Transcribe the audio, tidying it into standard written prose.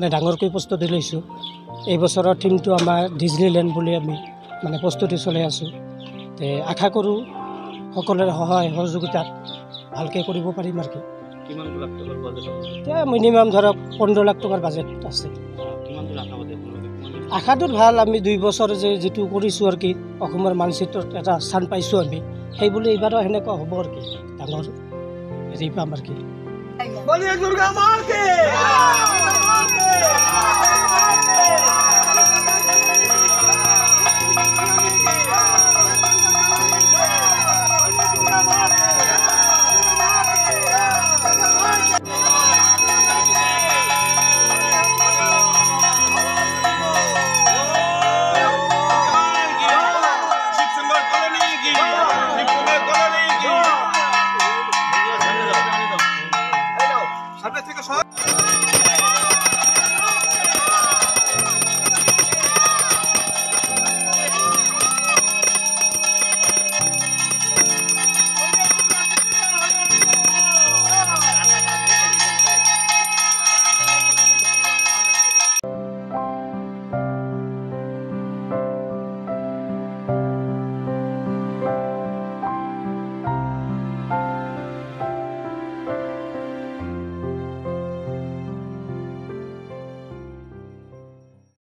মানে ডাঙৰকৈ প্ৰস্তুতি লৈছোঁ। এই বছৰৰ থিমটো আমাৰ ডিজনীলেণ্ড বুলি আমি মানে প্ৰস্তুতি চলাই আছোঁ। আশা কৰোঁ সকলোৰে সহায় সহযোগিতাত ভালকৈ কৰিব পাৰিম আৰু কি। কিমান লাখ টকাৰ বাজেট এতিয়া মিনিমাম ধৰক 15 লাখ টকাৰ বাজেট আছে। কিমান দূৰ আশাবাদী আপোনালোকে? আশাটোত ভাল, আমি 2 বছৰ যিটো কৰিছোঁ আৰু কি অসমৰ মানচিত্ৰত এটা স্থান পাইছোঁ আমি, সেইবুলি এইবাৰো সেনেকুৱা হ'ব আৰু কি, ডাঙৰ হেৰি পাম আৰু কি। बोलिए दुर्गा माँ के